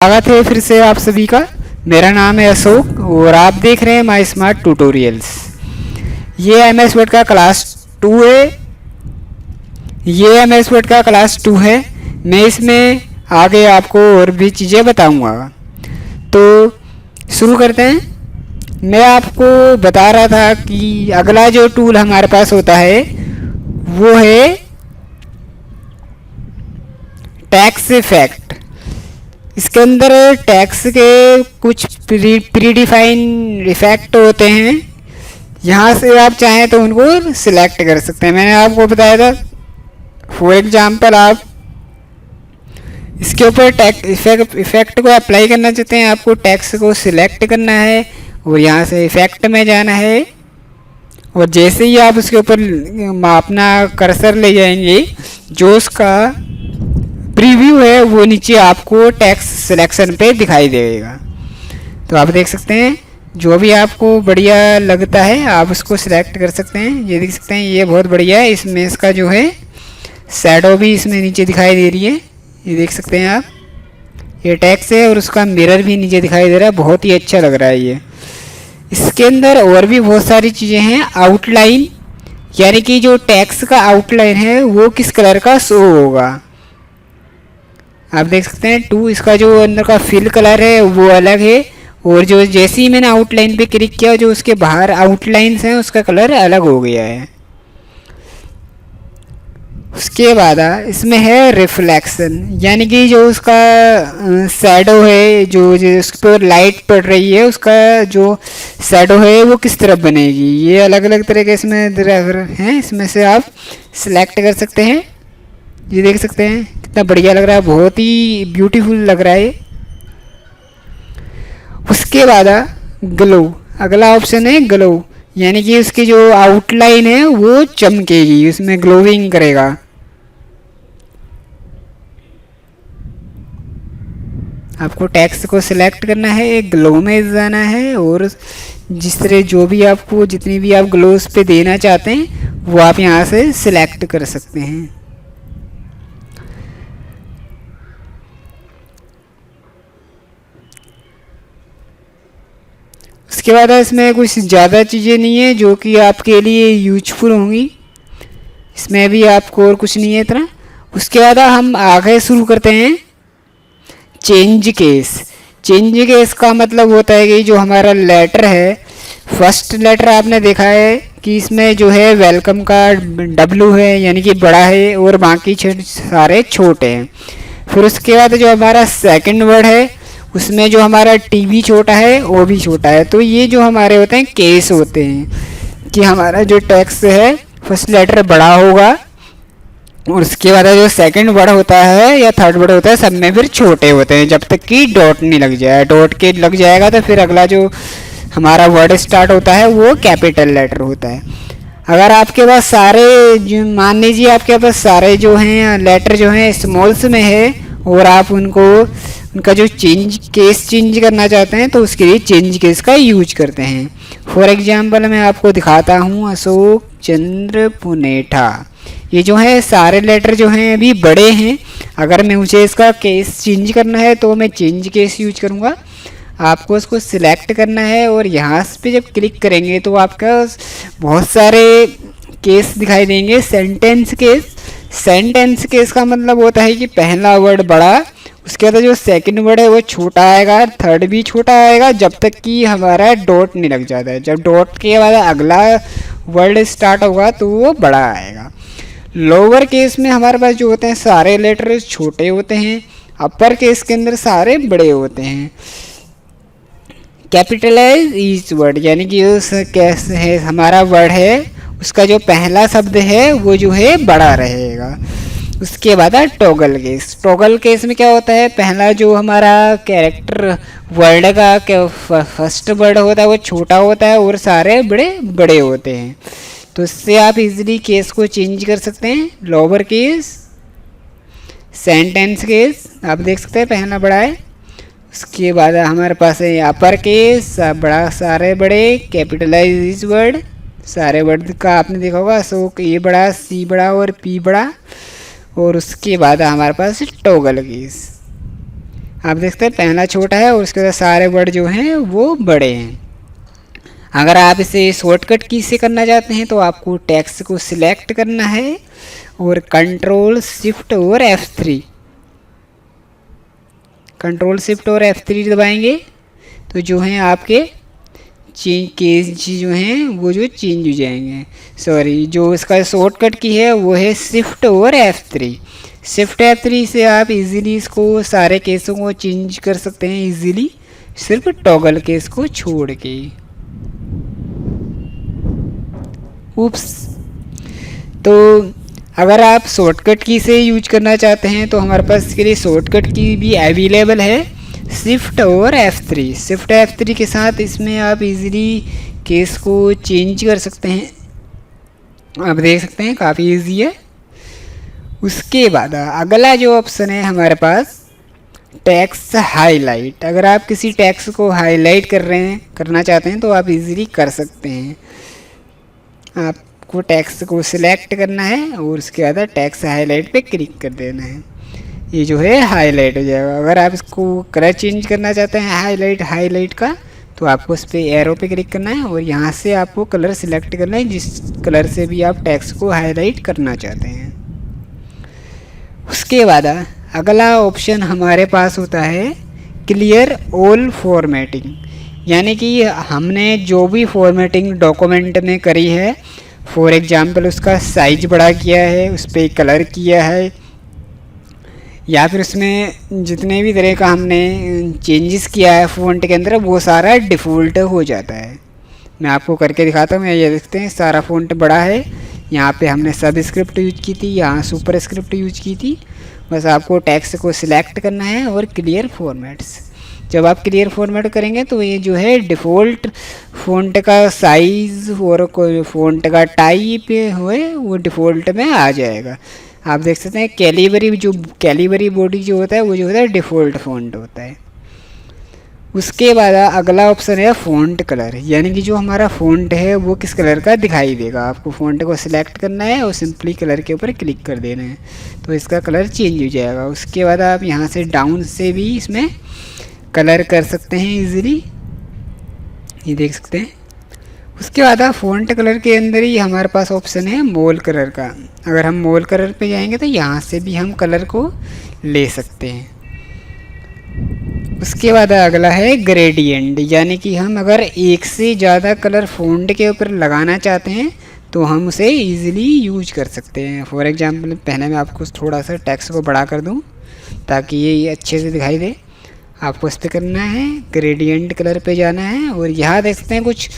स्वागत है फिर से आप सभी का। मेरा नाम है अशोक और आप देख रहे हैं माई स्मार्ट ट्यूटोरियल्स। ये एमएस वर्ड का क्लास 2 है। मैं इसमें आगे आपको और भी चीज़ें बताऊंगा। तो शुरू करते हैं। मैं आपको बता रहा था कि अगला जो टूल हमारे पास होता है वो है टैक्स इफेक्ट। इसके अंदर टैक्स के कुछ प्री डिफाइन इफेक्ट होते हैं। यहाँ से आप चाहें तो उनको सिलेक्ट कर सकते हैं। मैंने आपको बताया था फॉर एग्जांपल आप इसके ऊपर टैक्स इफेक्ट को अप्लाई करना चाहते हैं, आपको टैक्स को सिलेक्ट करना है और यहाँ से इफेक्ट में जाना है और जैसे ही आप उसके ऊपर अपना कर्सर ले जाएंगे जो उसका प्रीव्यू है वो नीचे आपको टैक्स सिलेक्शन पे दिखाई देगा। तो आप देख सकते हैं जो भी आपको बढ़िया लगता है आप उसको सिलेक्ट कर सकते हैं। ये देख सकते हैं ये बहुत बढ़िया है। इसमें इसका जो है शैडो भी इसमें नीचे दिखाई दे रही है। ये देख सकते हैं आप, ये टैक्स है और उसका मिरर भी नीचे दिखाई दे रहा है। बहुत ही अच्छा लग रहा है ये। इसके अंदर और भी बहुत सारी चीज़ें हैं। आउटलाइन यानी कि जो टैक्स का आउटलाइन है वो किस कलर का शो होगा। आप देख सकते हैं 2 इसका जो अंदर का फिल कलर है वो अलग है और जो जैसे ही मैंने आउटलाइन पे क्लिक किया जो उसके बाहर आउटलाइंस हैं उसका कलर अलग हो गया है। उसके बाद इसमें है रिफ्लेक्शन यानी कि जो उसका शैडो है जो उस पर लाइट पड़ रही है उसका जो शैडो है वो किस तरफ बनेगी। ये अलग अलग तरह के इसमें हैं, इसमें से आप सिलेक्ट कर सकते हैं। ये देख सकते हैं कितना बढ़िया लग रहा है, बहुत ही ब्यूटीफुल लग रहा है। उसके बाद ग्लो, अगला ऑप्शन है ग्लो यानी कि उसकी जो आउटलाइन है वो चमकेगी, उसमें ग्लोइंग करेगा। आपको टेक्स्ट को सिलेक्ट करना है, ग्लो में जाना है और जिस तरह जो भी आपको जितनी भी आप ग्लोस पे देना चाहते हैं वो आप यहाँ से सिलेक्ट कर सकते हैं। उसके बाद इसमें कुछ ज़्यादा चीज़ें नहीं है जो कि आपके लिए यूजफुल होंगी। इसमें भी आपको और कुछ नहीं है इतना। उसके बाद हम आगे शुरू करते हैं चेंज केस। चेंज केस का मतलब होता है कि जो हमारा लेटर है, फर्स्ट लेटर आपने देखा है कि इसमें जो है वेलकम का W है यानी कि बड़ा है और बाकी सारे छोटे हैं। फिर उसके बाद जो हमारा सेकंड वर्ड है उसमें जो हमारा टीवी छोटा है वो भी छोटा है। तो ये जो हमारे होते हैं केस होते हैं कि हमारा जो टेक्स्ट है फर्स्ट लेटर बड़ा होगा और उसके बाद जो सेकंड वर्ड होता है या थर्ड वर्ड होता है सब में फिर छोटे होते हैं जब तक कि डॉट नहीं लग जाए। डॉट के लग जाएगा तो फिर अगला जो हमारा वर्ड स्टार्ट होता है वो कैपिटल लेटर होता है। अगर आपके पास सारे मान लीजिए आपके पास सारे जो हैं लेटर जो हैं स्मॉल्स में है और आप उनका जो केस चेंज करना चाहते हैं तो उसके लिए चेंज केस का यूज करते हैं। फॉर एग्जांपल मैं आपको दिखाता हूँ अशोक चंद्र पुनेठा। ये जो है सारे लेटर जो हैं अभी बड़े हैं। अगर मैं मुझे इसका केस चेंज करना है तो मैं चेंज केस यूज करूँगा। आपको इसको सिलेक्ट करना है और यहाँ पे जब क्लिक करेंगे तो आपका बहुत सारे केस दिखाई देंगे। सेंटेंस केस का मतलब होता है कि पहला वर्ड बड़ा, उसके बाद जो सेकंड वर्ड है वो छोटा आएगा, थर्ड भी छोटा आएगा जब तक कि हमारा डॉट नहीं लग जाता है। जब डॉट के बाद अगला वर्ड स्टार्ट होगा तो वो बड़ा आएगा। लोअर केस में हमारे पास जो होते हैं सारे लेटर छोटे होते हैं। अपर केस के अंदर सारे बड़े होते हैं। कैपिटलाइज ईच वर्ड यानी कि उस कैसे है हमारा वर्ड है उसका जो पहला शब्द है वो जो है बड़ा रहेगा। उसके बाद टॉगल केस में क्या होता है पहला जो हमारा कैरेक्टर वर्ड का फर्स्ट वर्ड होता है वो छोटा होता है और सारे बड़े बड़े होते हैं। तो इससे आप इजीली केस को चेंज कर सकते हैं। लोअर केस, सेंटेंस केस आप देख सकते हैं पहला बड़ा है। उसके बाद हमारे पास है अपर केस बड़ा सारे बड़े, कैपिटलाइज वर्ड सारे वर्ड का आपने देखा होगा अशोक ए बड़ा, सी बड़ा और पी बड़ा। और उसके बाद हमारे पास टॉगल केस। आप देखते हैं पहला छोटा है और उसके बाद सारे वर्ड जो हैं वो बड़े हैं। अगर आप इसे शॉर्टकट की से करना चाहते हैं तो आपको टेक्स्ट को सिलेक्ट करना है और कंट्रोल शिफ्ट और F3 दबाएंगे तो जो है आपके केस जो हैं वो जो चेंज हो जाएंगे। सॉरी, जो इसका शॉर्टकट की है वो है शिफ्ट और F3। शिफ्ट F3 से आप इजीली इसको सारे केसों को चेंज कर सकते हैं इजीली, सिर्फ टॉगल केस को छोड़ के। उप्स। तो अगर आप शॉर्टकट की से यूज करना चाहते हैं तो हमारे पास इसके लिए शॉर्टकट की भी अवेलेबल है, शिफ्ट और F3। शिफ्ट F3 के साथ इसमें आप इजीली केस को चेंज कर सकते हैं। आप देख सकते हैं काफ़ी इजी है। उसके बाद अगला जो ऑप्शन है हमारे पास टेक्स्ट हाईलाइट। अगर आप किसी टेक्स्ट को हाईलाइट करना चाहते हैं तो आप इजीली कर सकते हैं। आपको टेक्स्ट को सिलेक्ट करना है और उसके बाद टेक्स्ट हाईलाइट पे क्लिक कर देना है, ये जो है हाईलाइट हो जाएगा। अगर आप इसको कलर चेंज करना चाहते हैं हाईलाइट का तो आपको उस पर एरो पे क्लिक करना है और यहाँ से आपको कलर सिलेक्ट करना है जिस कलर से भी आप टेक्स्ट को हाईलाइट करना चाहते हैं। उसके बाद अगला ऑप्शन हमारे पास होता है क्लियर ऑल फॉर्मेटिंग, यानी कि हमने जो भी फॉर्मेटिंग डॉक्यूमेंट में करी है, फॉर एग्जांपल उसका साइज बड़ा किया है, उस पर कलर किया है, या फिर उसमें जितने भी तरह का हमने चेंजेस किया है फ़ॉन्ट के अंदर वो सारा डिफ़ॉल्ट हो जाता है। मैं आपको करके दिखाता हूँ। ये देखते हैं सारा फ़ॉन्ट बड़ा है। यहाँ पे हमने सब स्क्रिप्ट यूज की थी, यहाँ सुपर स्क्रिप्ट यूज की थी। बस आपको टेक्स्ट को सिलेक्ट करना है और क्लियर फॉर्मेट्स। जब आप क्लियर फॉर्मेट करेंगे तो ये जो है डिफ़ॉल्ट फ़ॉन्ट का साइज़ और फ़ॉन्ट का टाइप हुए वो डिफ़ॉल्ट में आ जाएगा। आप देख सकते हैं कैलिबरी बॉडी जो होता है वो जो होता है डिफ़ॉल्ट फ़ॉन्ट होता है। उसके बाद अगला ऑप्शन है फ़ॉन्ट कलर, यानी कि जो हमारा फ़ॉन्ट है वो किस कलर का दिखाई देगा। आपको फ़ॉन्ट को सिलेक्ट करना है और सिंपली कलर के ऊपर क्लिक कर देना है तो इसका कलर चेंज हो जाएगा। उसके बाद आप यहाँ से डाउन से भी इसमें कलर कर सकते हैं इजीली, ये देख सकते हैं। उसके बाद फ़ॉन्ट कलर के अंदर ही हमारे पास ऑप्शन है मोल कलर का। अगर हम मोल कलर पे जाएंगे तो यहाँ से भी हम कलर को ले सकते हैं। उसके बाद अगला है ग्रेडियंट, यानी कि हम अगर एक से ज़्यादा कलर फ़ॉन्ट के ऊपर लगाना चाहते हैं तो हम उसे इजीली यूज कर सकते हैं। फॉर एग्जांपल पहले मैं आपको थोड़ा सा टेक्स्ट को बड़ा कर दूं ताकि ये अच्छे से दिखाई दे। आपको इस पर करना है, ग्रेडियंट कलर पे जाना है और यहाँ देख सकते हैं कुछ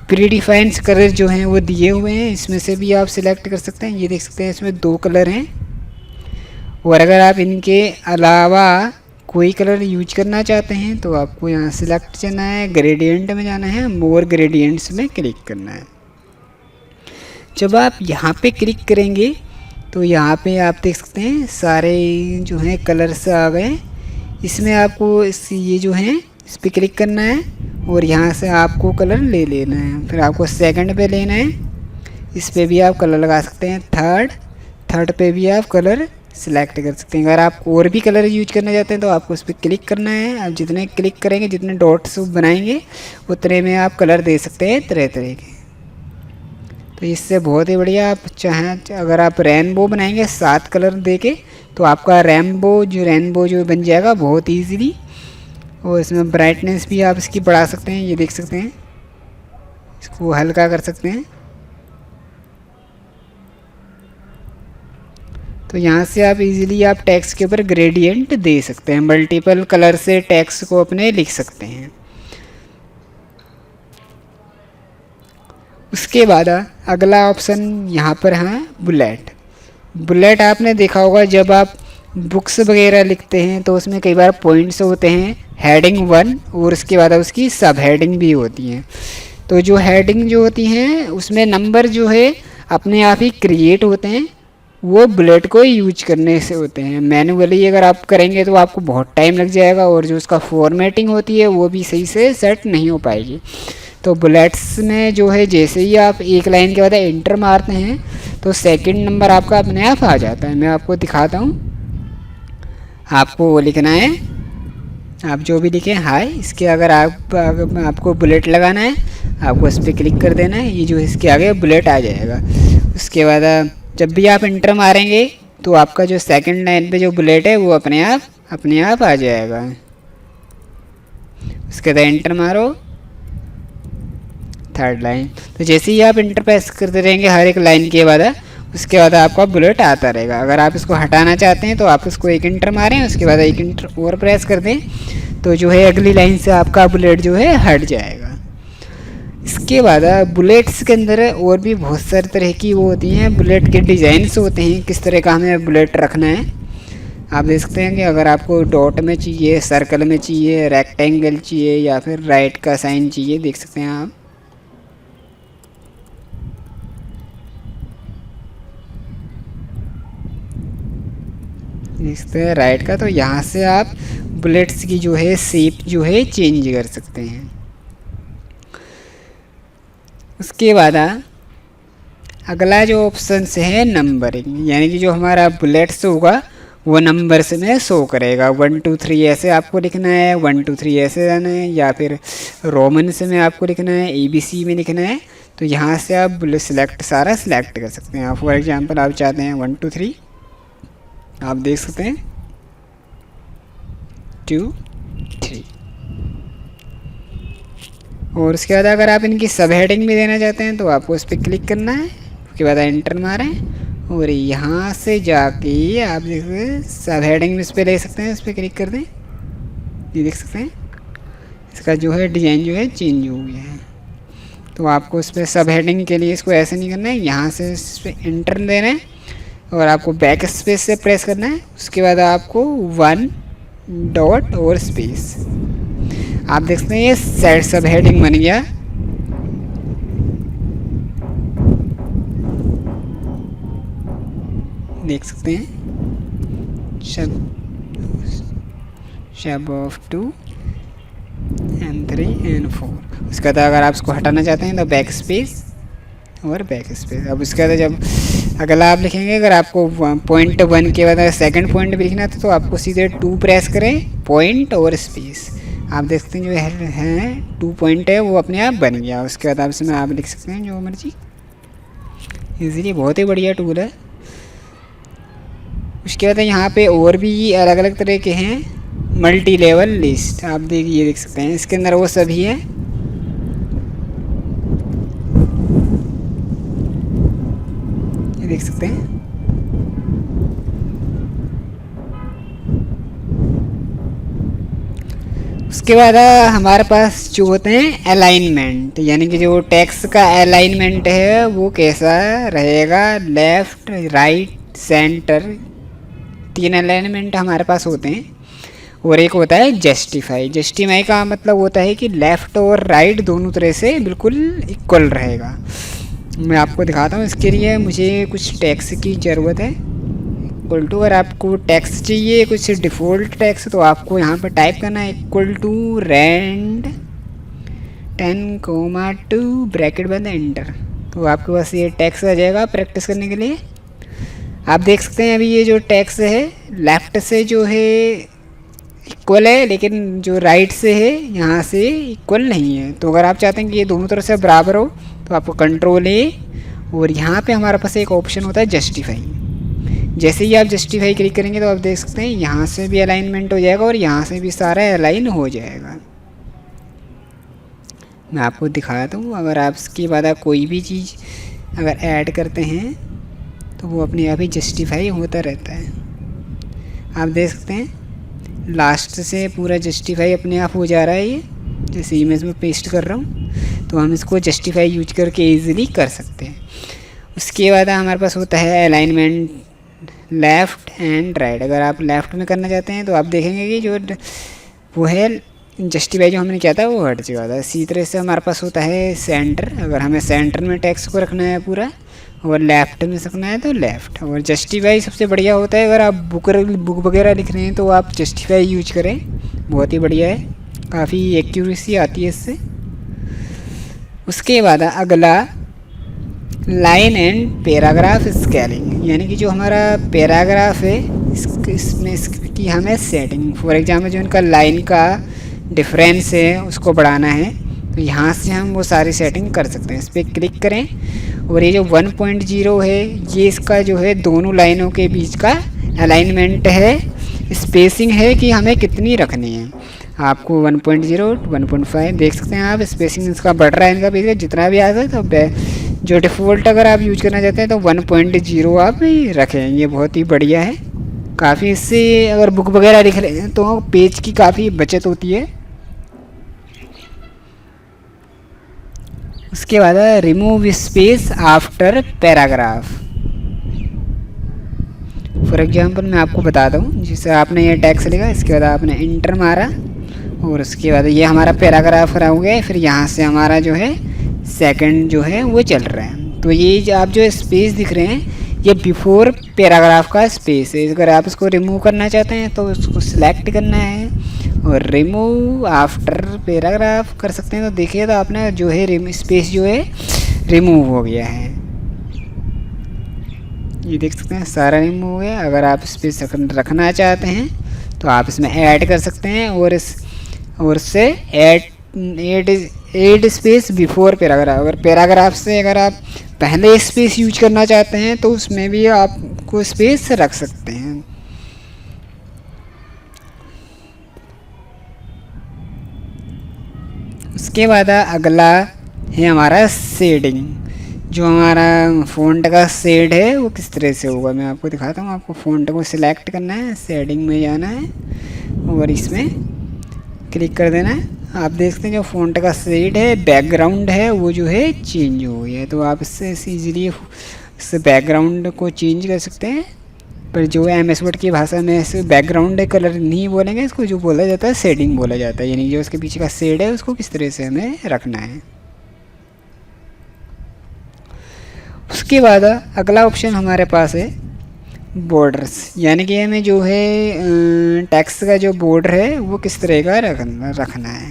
प्रीडिफाइंड कलर जो हैं वो दिए हुए हैं, इसमें से भी आप सिलेक्ट कर सकते हैं। ये देख सकते हैं इसमें 2 कलर हैं और अगर आप इनके अलावा कोई कलर यूज करना चाहते हैं तो आपको यहाँ सिलेक्ट करना है, ग्रेडियंट में जाना है, मोर ग्रेडियंट्स में क्लिक करना है। जब आप यहाँ पे क्लिक करेंगे तो यहाँ पे आप देख सकते हैं सारे जो हैं कलर्स आ गए। इसमें आपको ये जो है इस पर क्लिक करना है और यहाँ से आपको कलर ले लेना है। फिर आपको सेकंड पे लेना है, इस पर भी आप कलर लगा सकते हैं। थर्ड पे भी आप कलर सिलेक्ट कर सकते हैं। अगर आप और भी कलर यूज करना चाहते हैं तो आपको उस पर क्लिक करना है। आप जितने क्लिक करेंगे, जितने डॉट्स बनाएंगे उतने में आप कलर दे सकते हैं तरह तरह के। तो इससे बहुत ही बढ़िया आप चाहें अगर आप रेनबो बनाएंगे 7 कलर दे के तो आपका रेनबो जो बन जाएगा बहुत ईजीली। और इसमें ब्राइटनेस भी आप इसकी बढ़ा सकते हैं, ये देख सकते हैं, इसको हल्का कर सकते हैं। तो यहाँ से आप इजीली आप टेक्स्ट के ऊपर ग्रेडियंट दे सकते हैं, मल्टीपल कलर से टेक्स्ट को अपने लिख सकते हैं। उसके बाद अगला ऑप्शन यहाँ पर है बुलेट। आपने देखा होगा जब आप बुक्स वगैरह लिखते हैं तो उसमें कई बार पॉइंट्स होते हैं, हेडिंग 1 और उसके बाद उसकी सब हेडिंग भी होती हैं। तो जो हेडिंग जो होती हैं उसमें नंबर जो है अपने आप ही क्रिएट होते हैं, वो बुलेट को यूज करने से होते हैं। मैनुअली अगर आप करेंगे तो आपको बहुत टाइम लग जाएगा और जो उसका फॉर्मेटिंग होती है वो भी सही से सेट नहीं हो पाएगी। तो बुलेट्स में जो है जैसे ही आप एक लाइन के बाद एंटर मारते हैं तो सेकंड नंबर आपका अपने आप आ जाता है। मैं आपको दिखाता हूँ। आपको वो लिखना है आप जो भी लिखें हाय, इसके अगर आपको बुलेट लगाना है, आपको इस पर क्लिक कर देना है, ये जो इसके आगे बुलेट आ जाएगा। उसके बाद जब भी आप इंटर मारेंगे तो आपका जो सेकंड लाइन पे जो बुलेट है वो अपने आप आ जाएगा। उसके बाद इंटर मारो, थर्ड लाइन। तो जैसे ही आप इंटर प्रेस करते रहेंगे हर एक लाइन के बाद, उसके बाद आपका बुलेट आता रहेगा। अगर आप इसको हटाना चाहते हैं तो आप इसको एक इंटर मारें, उसके बाद एक इंटर और प्रेस कर दें, तो जो है अगली लाइन से आपका बुलेट जो है हट जाएगा। इसके बाद बुलेट्स के अंदर और भी बहुत सारी तरह की वो होती हैं, बुलेट के डिज़ाइंस होते हैं, किस तरह का हमें बुलेट रखना है। आप देख सकते हैं कि अगर आपको डॉट में चाहिए, सर्कल में चाहिए, रेक्टेंगल चाहिए, या फिर राइट का साइन चाहिए, देख सकते हैं आप। देखते हैं राइट का, तो यहाँ से आप बुलेट्स की जो है शेप जो है चेंज कर सकते हैं। उसके बाद अगला जो ऑप्शन से है नंबरिंग, यानी कि जो हमारा बुलेट्स होगा वो नंबर्स में शो करेगा। 1 2 3 ऐसे आपको लिखना है, 1 2 3 ऐसे जाना है, या फिर रोमन्स में आपको लिखना है, ABC में लिखना है। तो यहाँ से आप सारा सिलेक्ट कर सकते हैं। फॉर एग्जांपल आप चाहते हैं 1 2 3, आप देख सकते हैं 2 3। और उसके बाद अगर आप इनकी सब हेडिंग भी देना चाहते हैं तो आपको इस पर क्लिक करना है, उसके बाद एंटर मारें, और यहाँ से जाके आप देख सकते हैं सब हेडिंग इस पर ले सकते हैं, इस पर क्लिक कर दें। ये देख सकते हैं इसका जो है डिज़ाइन जो है चेंज हो गया है। तो आपको इस पर सब हेडिंग के लिए इसको ऐसे नहीं करना है, यहाँ से इस पर एंटर देना है और आपको बैक स्पेस से प्रेस करना है। उसके बाद आपको 1 डॉट और स्पेस, आप देख सकते हैं ये सेट सब हेडिंग बन गया। देख सकते हैं शब ऑफ 2 and 3 and 4। उसके बाद अगर आप इसको हटाना चाहते हैं तो बैक स्पेस और बैक स्पेस। अब उसके बाद जब अगला आप लिखेंगे, अगर आपको पॉइंट 1 के बाद सेकंड पॉइंट भी लिखना था तो आपको सीधे 2 प्रेस करें, पॉइंट और स्पेस। आप देख सकते हैं जो है 2 पॉइंट है वो अपने आप बन गया। उसके बाद आप इसमें आप लिख सकते हैं जो मर्जी इजीली, बहुत ही बढ़िया टूल है। उसके बाद यहाँ पे और भी अलग अलग तरह के हैं, मल्टी लेवल लिस्ट, आप देखिए देख सकते हैं इसके अंदर वो सभी है। ये देख सकते हैं। उसके बाद हमारे पास जो होते हैं अलाइनमेंट, यानी कि जो टेक्स्ट का अलाइनमेंट है वो कैसा रहेगा, लेफ़्ट राइट सेंटर, 3 अलाइनमेंट हमारे पास होते हैं। और एक होता है जस्टिफाई। जस्टिफाई का मतलब होता है कि लेफ़्ट और राइट दोनों तरह से बिल्कुल इक्वल रहेगा। मैं आपको दिखाता हूँ। इसके लिए मुझे कुछ टेक्स्ट की ज़रूरत है। इक्वल टू, अगर आपको टेक्स्ट चाहिए कुछ डिफ़ॉल्ट टेक्स्ट तो आपको यहाँ पर टाइप करना है इक्वल टू rand 10,2 ब्रैकेट बंद एंटर। तो आपके पास ये टेक्स्ट आ जाएगा प्रैक्टिस करने के लिए। आप देख सकते हैं अभी ये जो टेक्स्ट है लेफ़्ट से जो है इक्वल है, लेकिन जो राइट से है यहाँ से इक्वल नहीं है। तो अगर आप चाहते हैं कि ये दोनों तरफ से बराबर हो तो आपको कंट्रोल ए, और यहाँ पे हमारे पास एक ऑप्शन होता है जस्टिफाई। जैसे ही आप जस्टिफाई क्लिक करेंगे तो आप देख सकते हैं यहाँ से भी अलाइनमेंट हो जाएगा और यहाँ से भी सारा अलाइन हो जाएगा। मैं आपको दिखाता हूँ। अगर आप इसके बाद आप कोई भी चीज़ अगर ऐड करते हैं तो वो अपने आप ही जस्टिफाई होता रहता है। आप देख सकते हैं लास्ट से पूरा जस्टिफाई अपने आप हो जा रहा है। ये जैसे इमेज में पेस्ट कर रहा हूँ तो हम इसको जस्टिफाई यूज करके इजीली कर सकते हैं। उसके बाद हमारे पास होता है अलाइनमेंट लेफ़्ट एंड राइट। अगर आप लेफ़्ट में करना चाहते हैं तो आप देखेंगे कि जो वो है जस्टिफाई जो हमने किया था वो हट चुका था। इसी तरह से हमारे पास होता है सेंटर। अगर हमें सेंटर में टेक्स्ट को रखना है पूरा और लेफ़्ट में रखना है तो लेफ़्ट। और जस्टिफाई सबसे बढ़िया होता है, अगर आप बुक वगैरह लिख रहे हैं तो आप जस्टिफाई यूज करें, बहुत ही बढ़िया है, काफ़ी एक्यूरेसी आती है इससे। उसके बाद अगला लाइन एंड पैराग्राफ स्केलिंग, यानी कि जो हमारा पैराग्राफ है इसमें इसकी हमें सेटिंग, फॉर एग्जांपल जो इनका लाइन का डिफरेंस है उसको बढ़ाना है, तो यहाँ से हम वो सारी सेटिंग कर सकते हैं। इस पर क्लिक करें और ये जो 1.0 है ये इसका जो है दोनों लाइनों के बीच का अलाइनमेंट है, स्पेसिंग है कि हमें कितनी रखनी है। आपको 1.0 1.5 देख सकते हैं आप, स्पेसिंग इसका बढ़ रहा है इनका बीच का जितना भी आता है। तो जो डिफ़ॉल्ट अगर आप यूज करना चाहते हैं तो 1.0 आप रखें, ये बहुत ही बढ़िया है काफ़ी। इससे अगर बुक वगैरह लिख रहे हैं तो पेज की काफ़ी बचत होती है। उसके बाद remove space after paragraph. For example मैं आपको बताता हूँ, जैसे आपने ये टेक्स्ट लिखा, इसके बाद आपने इंटर मारा और उसके बाद ये हमारा पैराग्राफ हो गया। फिर यहाँ से हमारा जो है सेकंड जो है वो चल रहा है। तो ये आप जो स्पेस दिख रहे हैं ये बिफोर पैराग्राफ का स्पेस है। अगर आप इसको रिमूव करना चाहते हैं तो उसको सिलेक्ट करना है और रिमूव आफ्टर पैराग्राफ कर सकते हैं। तो देखिए तो आपने जो है स्पेस जो है रिमूव हो गया है, ये देख सकते हैं सारा रिमूव हो गया। अगर आप स्पेस रखना चाहते हैं तो आप इसमें ऐड कर सकते हैं और इससे ऐड स्पेस बिफोर पैराग्राफ। अगर पैराग्राफ से अगर आप पहले स्पेस यूज करना चाहते हैं तो उसमें भी आपको स्पेस रख सकते हैं। उसके बाद अगला है हमारा शेडिंग। जो हमारा फ़ॉन्ट का शेड है वो किस तरह से होगा मैं आपको दिखाता हूँ। आपको फ़ॉन्ट को सिलेक्ट करना है, शेडिंग में जाना है और इसमें क्लिक कर देना है। आप देखते हैं जो फ़ॉन्ट का शेड है, बैकग्राउंड है, वो जो है चेंज हो गया है। तो आप इससे ईजीली इस बैकग्राउंड को चेंज कर सकते हैं। पर जो MS वर्ड की भाषा में इसे बैकग्राउंड कलर नहीं बोलेंगे, इसको जो बोला जाता है शेडिंग बोला जाता है। यानी जो उसके पीछे का शेड है उसको किस तरह से हमें रखना है। उसके बाद अगला ऑप्शन हमारे पास है बॉर्डर्स, यानी कि हमें जो है टेक्स्ट का जो बॉर्डर है वो किस तरह का रखना है।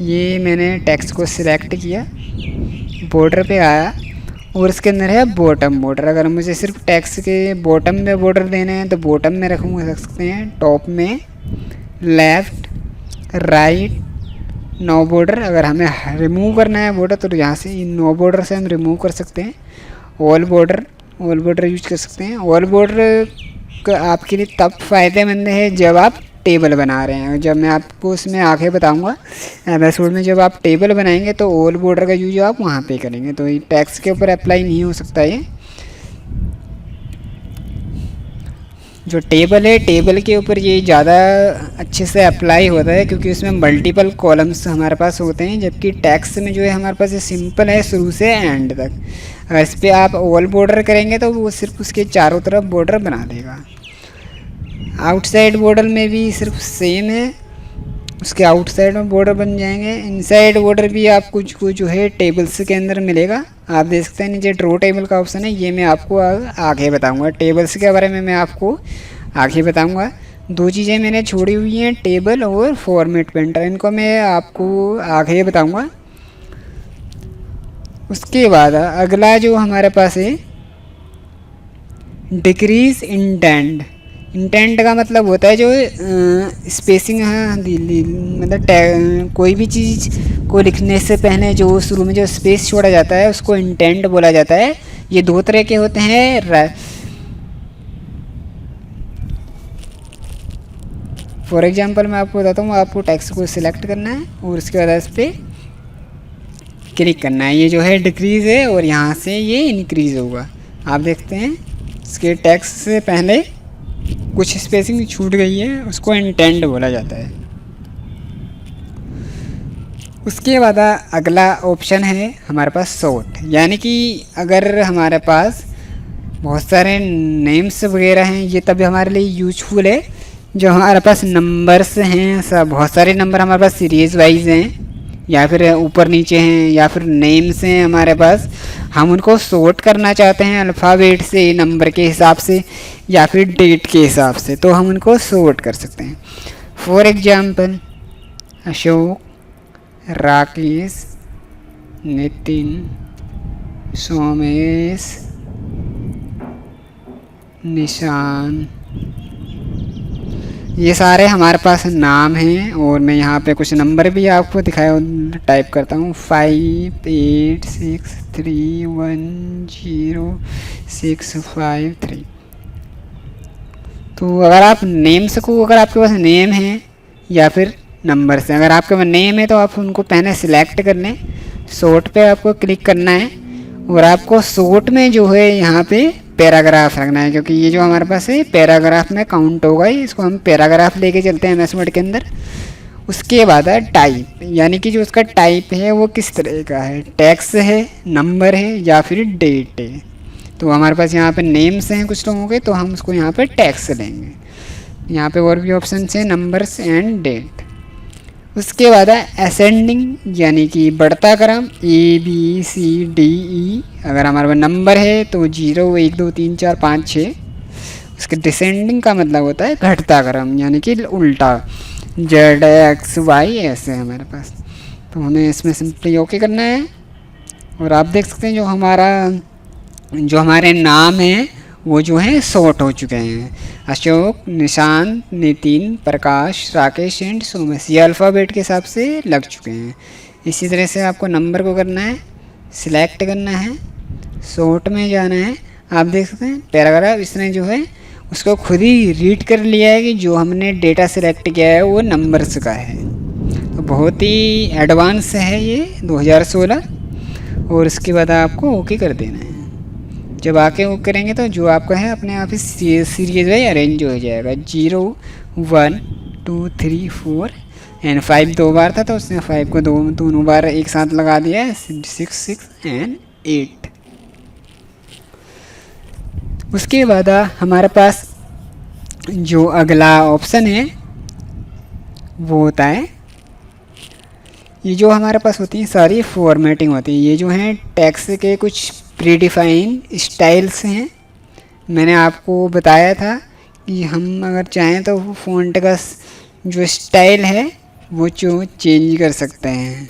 ये मैंने टेक्स्ट को सिलेक्ट किया, बॉर्डर पे आया और इसके अंदर है बॉटम बॉर्डर। अगर मुझे सिर्फ टेक्स्ट के बॉटम में बॉर्डर देने हैं तो बॉटम में रख सकते हैं, टॉप में, लेफ़्ट, राइट, नो बॉर्डर। अगर हमें रिमूव करना है बॉर्डर तो यहाँ से इन नो बॉर्डर से हम रिमूव कर सकते हैं। ऑल बॉर्डर यूज कर सकते हैं। ऑल बॉर्डर आपके लिए तब फ़ायदेमंद है जब आप टेबल बना रहे हैं। जब मैं आपको इसमें आगे बताऊंगा एपिसोड में, जब आप टेबल बनाएंगे तो ऑल बॉर्डर का यूज आप वहाँ पे करेंगे। तो ये टेक्स्ट के ऊपर अप्लाई नहीं हो सकता। ये जो टेबल है, टेबल के ऊपर ये ज़्यादा अच्छे से अप्लाई होता है क्योंकि उसमें मल्टीपल कॉलम्स हमारे पास होते हैं। जबकि टेक्स्ट में जो है हमारे पास ये सिंपल है शुरू से एंड तक। अगर इस पर आप ऑल बॉर्डर करेंगे तो वो सिर्फ उसके चारों तरफ बॉर्डर बना देगा। आउटसाइड बॉर्डर में भी सिर्फ सेम है, उसके आउटसाइड में बॉर्डर बन जाएंगे। इनसाइड बॉर्डर भी आपको जो है टेबल्स के अंदर मिलेगा। आप देख सकते हैं नीचे ड्रॉ टेबल का ऑप्शन है, ये मैं आपको आगे बताऊंगा। टेबल्स के बारे में मैं आपको आगे बताऊंगा। दो चीज़ें मैंने छोड़ी हुई हैं, टेबल और फॉर्मेट पेंटर, इनको मैं आपको आगे बताऊंगा। उसके बाद अगला जो हमारे पास है डिक्रीज इंटेंट। इंटेंट का मतलब होता है जो स्पेसिंग है, मतलब कोई भी चीज़ को लिखने से पहले जो शुरू में जो स्पेस छोड़ा जाता है उसको इंटेंट बोला जाता है। ये दो तरह के होते हैं। फॉर एग्जांपल मैं आपको बताता हूँ, आपको टेक्स्ट को सिलेक्ट करना है और उसके बाद इस पर क्लिक करना है। ये जो है डिक्रीज़ है और यहाँ से ये इंक्रीज़ होगा। आप देखते हैं इसके टेक्स्ट से पहले कुछ स्पेसिंग छूट गई है, उसको इंटेंट बोला जाता है। उसके बाद अगला ऑप्शन है हमारे पास शॉर्ट, यानी कि अगर हमारे पास बहुत सारे नेम्स वगैरह हैं ये तभी हमारे लिए यूजफुल है। जो हमारे पास नंबर्स हैं, सब बहुत सारे नंबर हमारे पास सीरीज़ वाइज हैं या फिर ऊपर नीचे हैं या फिर नेम्स हैं हमारे पास, हम उनको सॉर्ट करना चाहते हैं अल्फ़ाबेट से, नंबर के हिसाब से या फिर डेट के हिसाब से, तो हम उनको सॉर्ट कर सकते हैं। फॉर एग्जांपल अशोक, राकेश, नितिन, सोमेश, निशान, ये सारे हमारे पास नाम हैं। और मैं यहाँ पे कुछ नंबर भी आपको दिखाया टाइप करता हूँ 58631065 3। तो अगर आप नेम्स को, अगर आपके पास नेम है या फिर नंबर से, अगर आपके पास नेम है तो आप उनको पहले सिलेक्ट कर लें, शॉर्ट पे आपको क्लिक करना है और आपको शॉर्ट में जो है यहाँ पे पैराग्राफ रखना है, क्योंकि ये जो हमारे पास है पैराग्राफ में काउंट होगा, इसको हम पैराग्राफ लेके चलते हैं एमएस वर्ड के अंदर। उसके बाद है टाइप, यानी कि जो उसका टाइप है वो किस तरह का है, टेक्स्ट है, नंबर है या फिर डेट है। तो हमारे पास यहाँ पे नेम्स हैं कुछ लोगों के, तो हम उसको यहाँ पे टेक्स्ट लेंगे। यहाँ पे और भी ऑप्शन है नंबर्स एंड डेट। उसके बाद है असेंडिंग, यानी कि बढ़ता क्रम ABCDE। अगर हमारे पास नंबर है तो 0 1 2 3 4 5 6। उसके डिसेंडिंग का मतलब होता है घटता क्रम, यानी कि उल्टा ZXY ऐसे है हमारे पास। तो हमें इसमें सिंपली ओके करना है। और आप देख सकते हैं जो हमारे नाम हैं वो जो है शॉर्ट हो चुके हैं, अशोक, निशांत, नितिन, प्रकाश, राकेश एंड सोमेश, ये अल्फ़ाबेट के हिसाब से लग चुके हैं। इसी तरह से आपको नंबर को करना है, सिलेक्ट करना है, शॉर्ट में जाना है। आप देख सकते हैं पैराग्राफ इसने जो है उसको खुद ही रीड कर लिया है कि जो हमने डेटा सिलेक्ट किया है वो नंबर्स का है। तो बहुत ही एडवांस है ये 2016। और उसके बाद आपको ओके कर देना है। जब आके वो करेंगे तो जो आपका है अपने आप ही सीरीज वाइज अरेंज हो जाएगा। 0 1 2 3 4 एंड 5 दो बार था तो उसने 5 को दोनों बार एक साथ लगा दिया है, 6 6 एंड 8। उसके बाद हमारे पास जो अगला ऑप्शन है वो होता है, ये जो हमारे पास होती है सारी फॉर्मेटिंग होती है। ये जो है टेक्स्ट के कुछ प्रीडिफाइन स्टाइल्स हैं। मैंने आपको बताया था कि हम अगर चाहें तो फ़ॉन्ट का जो स्टाइल है वो जो चेंज कर सकते हैं।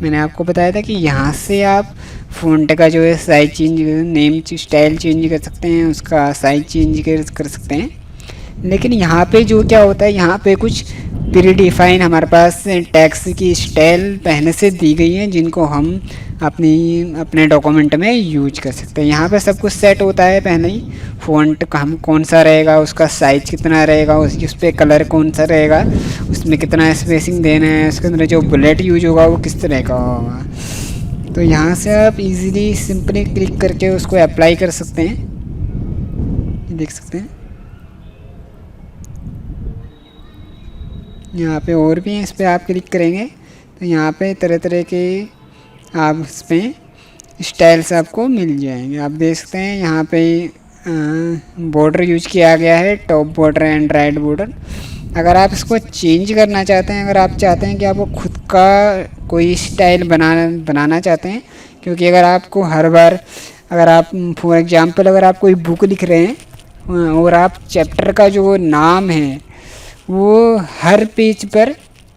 मैंने आपको बताया था कि यहाँ से आप फ़ॉन्ट का जो है size change, name style change कर सकते हैं, उसका साइज चेंज कर सकते हैं। लेकिन यहाँ पे जो क्या होता है, यहाँ पे कुछ प्रीडिफाइन हमारे पास टेक्स्ट की स्टाइल पहले से दी गई हैं जिनको हम अपने डॉक्यूमेंट में यूज कर सकते हैं। यहाँ पे सब कुछ सेट होता है पहले ही, फ़ॉन्ट का हम कौन सा रहेगा, उसका साइज कितना रहेगा, उस पर कलर कौन सा रहेगा, उसमें कितना स्पेसिंग देना है, उसके अंदर जो बुलेट यूज होगा वो किस तरह का होगा। तो यहाँ से आप इजीली सिंपली क्लिक करके उसको अप्लाई कर सकते हैं, देख सकते हैं। यहाँ पे और भी हैं, इस पर आप क्लिक करेंगे तो यहाँ पे तरह तरह के आप इस पर स्टाइल्स आपको मिल जाएंगे। आप देख सकते हैं यहाँ पे बॉर्डर यूज किया गया है, top border and right border. अगर आप इसको चेंज करना चाहते हैं, अगर आप चाहते हैं कि आपको खुद का कोई स्टाइल बनाना चाहते हैं, क्योंकि अगर आपको हर बार, अगर आप फॉर एग्जांपल अगर आप कोई बुक लिख रहे हैं और आप चैप्टर का जो नाम है वो हर पेज पर,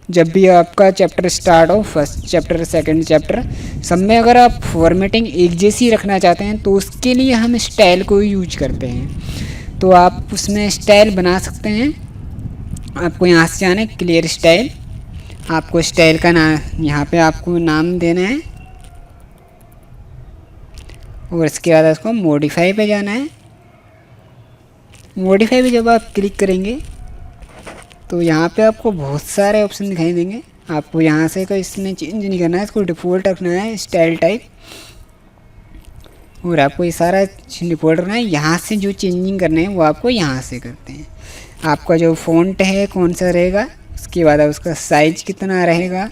जब भी आपका चैप्टर स्टार्ट हो, फर्स्ट चैप्टर सेकंड चैप्टर, सब में अगर आप फॉर्मेटिंग एक जैसी रखना चाहते हैं तो उसके लिए हम स्टाइल को यूज करते हैं। तो आप उसमें स्टाइल बना सकते हैं। आपको यहाँ से जाना है क्लियर स्टाइल, आपको स्टाइल का नाम यहाँ पे आपको नाम देना है और इसके बाद उसको मॉडिफाई पे जाना है। मॉडिफाई पे जब आप क्लिक करेंगे तो यहाँ पे आपको बहुत सारे ऑप्शन दिखाई देंगे। आपको यहाँ से कोई इसमें चेंज नहीं करना है, इसको डिफ़ॉल्ट रखना है स्टाइल टाइप, और आपको ये सारा डिफ़ॉल्ट रखना है। यहाँ से जो चेंजिंग करना है वो आपको यहाँ से करते हैं। आपका जो फ़ॉन्ट है कौन सा रहेगा, उसके बाद उसका साइज कितना रहेगा,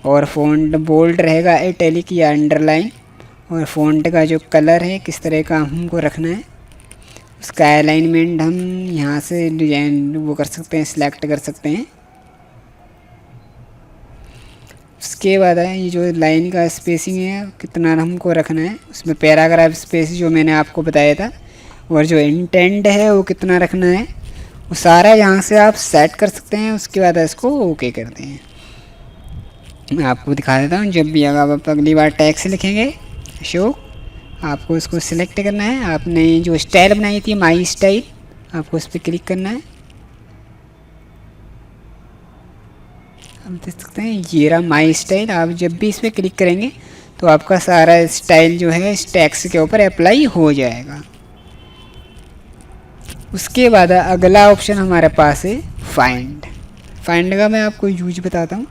और फ़ॉन्ट बोल्ड रहेगा, इटैलिक या अंडरलाइन, और फ़ॉन्ट का जो कलर है किस तरह का हमको रखना है, उसका अलाइनमेंट हम यहाँ से डिजाइन वो कर सकते हैं, सिलेक्ट कर सकते हैं। उसके बाद है ये जो लाइन का स्पेसिंग है कितना हमको रखना है, उसमें पैराग्राफ स्पेस जो मैंने आपको बताया था, और जो इंटेंट है वो कितना रखना है, वो सारा यहाँ से आप सेट कर सकते हैं। उसके बाद इसको ओके करते हैं। मैं आपको दिखा देता हूँ। जब भी अगर आप अगली बार टैक्स लिखेंगे अशोक, आपको उसको सिलेक्ट करना है। आपने जो स्टाइल बनाई थी माई स्टाइल, आपको उस पर क्लिक करना है। आप देख सकते हैं ये रहा माई स्टाइल। आप जब भी इस पर क्लिक करेंगे तो आपका सारा स्टाइल जो है इस टैक्स के ऊपर अप्लाई हो जाएगा। उसके बाद अगला ऑप्शन हमारे पास है फाइंड। फाइंड का मैं आपको यूज बताता हूँ।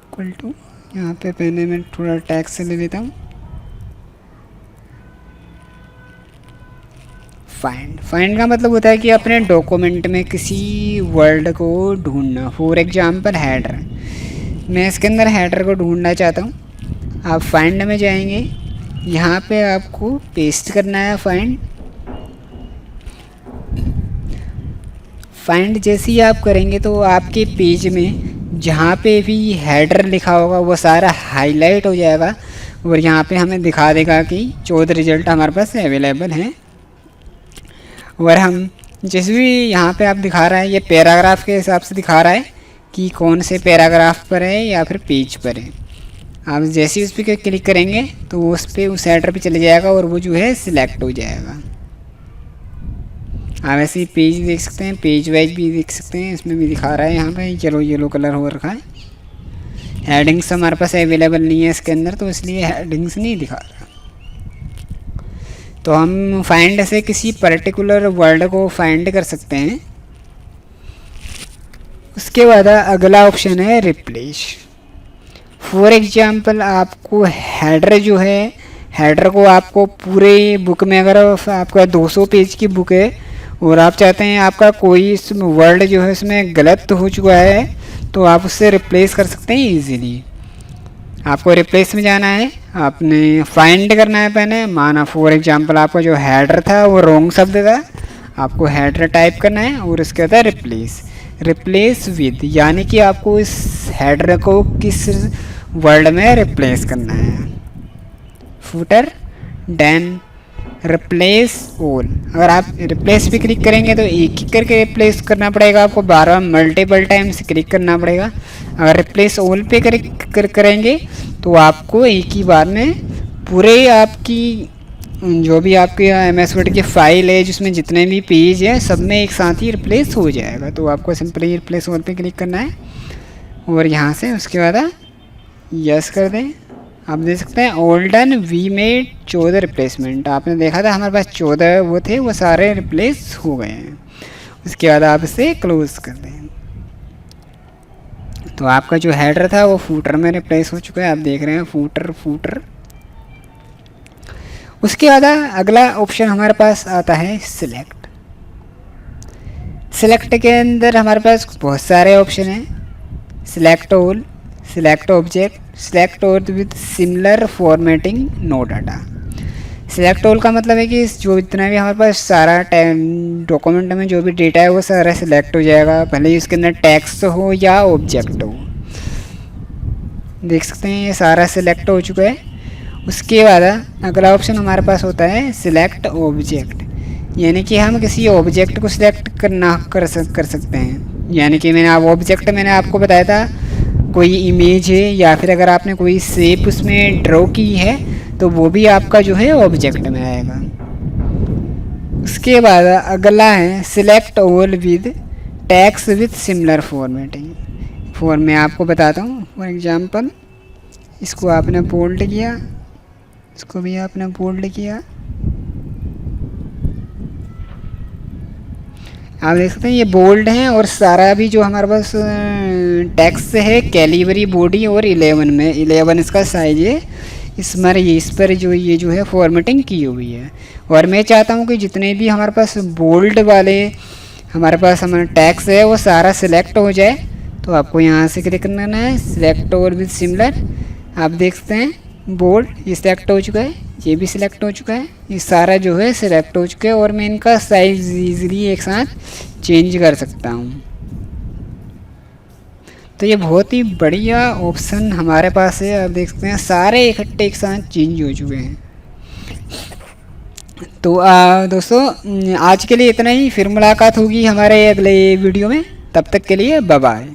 इक्वल टू, यहाँ पे पहले मैं थोड़ा टैक्स ले लेता हूँ। फाइंड, फाइंड का मतलब होता है कि अपने डॉक्यूमेंट में किसी वर्ड को ढूंढना। फॉर एग्जांपल हेडर, मैं इसके अंदर हेडर को ढूंढना चाहता हूँ। आप फाइंड में जाएंगे, यहाँ पे आपको पेस्ट करना है फाइंड। फाइंड जैसे ही आप करेंगे तो आपके पेज में जहाँ पे भी हेडर लिखा होगा वो सारा हाईलाइट हो जाएगा और यहाँ पे हमें दिखा देगा कि 14 रिजल्ट हमारे पास अवेलेबल हैं। और हम जिस भी यहाँ पे आप दिखा रहा है ये पैराग्राफ के हिसाब से दिखा रहा है कि कौन से पैराग्राफ पर है या फिर पेज पर है। आप जैसे ही उस पर क्लिक करेंगे तो वो उस पर उस हेडर पे चले जाएगा और वो जो है सिलेक्ट हो जाएगा। आप ऐसे ही पेज देख सकते हैं, पेज वाइज भी देख सकते हैं। इसमें भी दिखा रहा है यहाँ पे येलो कलर हो रखा है। हेडिंग्स हमारे पास अवेलेबल नहीं है इसके अंदर, तो इसलिए हेडिंग्स नहीं दिखा रहा। तो हम फाइंड से किसी पर्टिकुलर वर्ड को फाइंड कर सकते हैं। उसके बाद अगला ऑप्शन है रिप्लेस। फॉर एग्जांपल आपको हेडर जो है, हेडर को आपको पूरे बुक में, अगर आपका 200 पेज की बुक है और आप चाहते हैं आपका कोई वर्ड जो है उसमें गलत हो चुका है, तो आप उससे रिप्लेस कर सकते हैं इजीली। आपको रिप्लेस में जाना है, आपने फाइंड करना है पहले। माना फॉर एग्जांपल आपका जो हेडर था वो रॉन्ग शब्द था, आपको हेडर टाइप करना है और उसके बाद रिप्लेस, रिप्लेस विद, यानी कि आपको इस हेडर को किस वर्ड में रिप्लेस करना है। Footer, then replace all. अगर आप रिप्लेस पे क्लिक करेंगे तो एक ही करके रिप्लेस करना पड़ेगा आपको, बार बार मल्टीपल टाइम्स क्लिक करना पड़ेगा। अगर रिप्लेस ऑल पे करेंगे तो आपको एक ही बार में पूरे आपकी जो भी आपकी MS वर्ड की फाइल है जिसमें जितने भी पेज हैं सब में एक साथ ही रिप्लेस हो जाएगा। तो आपको सिंपली रिप्लेस ऑल पे क्लिक करना है और यहाँ से उसके बाद यस कर दें। आप देख सकते हैं all done, we made 14 replacement. आपने देखा था हमारे पास 14 वो थे, वो सारे रिप्लेस हो गए हैं। उसके बाद आप इसे क्लोज कर दें। तो आपका जो हेडर था वो फूटर में रिप्लेस हो चुका है। आप देख रहे हैं फूटर। उसके बाद अगला ऑप्शन हमारे पास आता है सिलेक्ट। सिलेक्ट के अंदर हमारे पास बहुत सारे ऑप्शन हैं। Select all, select object, select all with similar formatting, no data. Select all का मतलब है कि जो इतना भी हमारे पास सारा डॉक्यूमेंट में जो भी डेटा है वो सारा सिलेक्ट हो जाएगा, भले ही उसके अंदर टेक्स्ट हो या ऑब्जेक्ट हो। देख सकते हैं ये सारा सिलेक्ट हो चुका है। उसके बाद अगला ऑप्शन हमारे पास होता है सिलेक्ट ऑब्जेक्ट, यानी कि हम किसी ऑब्जेक्ट को सिलेक्ट कर सकते हैं। यानी कि मैंने आपको बताया था कोई इमेज है या फिर अगर आपने कोई शेप उसमें ड्रॉ की है तो वो भी आपका जो है ऑब्जेक्ट में आएगा। उसके बाद अगला है select all with text with similar formatting. मैं आपको बताता हूँ। फॉर एग्जांपल इसको आपने बोल्ड किया, इसको भी आपने बोल्ड किया। आप देख सकते हैं ये बोल्ड है और सारा भी जो हमारे पास टेक्स्ट है कैलिबरी बॉडी और 11 में 11 इसका साइज है। इस पर जो ये जो है फॉर्मेटिंग की हुई है। और मैं चाहता हूँ कि जितने भी हमारे पास बोल्ड वाले हमारा टेक्स्ट है वो सारा सिलेक्ट हो जाए। तो आपको यहाँ से क्लिक करना है सिलेक्ट और विद सिमिलर। आप देख सकते हैं बोल्ड ये सिलेक्ट हो चुका है, ये भी सिलेक्ट हो चुका है, ये सारा जो है सिलेक्ट हो चुका है और मैं इनका साइज ईजिली एक साथ चेंज कर सकता हूँ। तो ये बहुत ही बढ़िया ऑप्शन हमारे पास है। आप देख सकते हैं सारे इकट्ठे एक साथ चेंज हो चुके हैं। तो दोस्तों आज के लिए इतना ही, फिर मुलाकात होगी हमारे अगले वीडियो में। तब तक के लिए बाय बाय।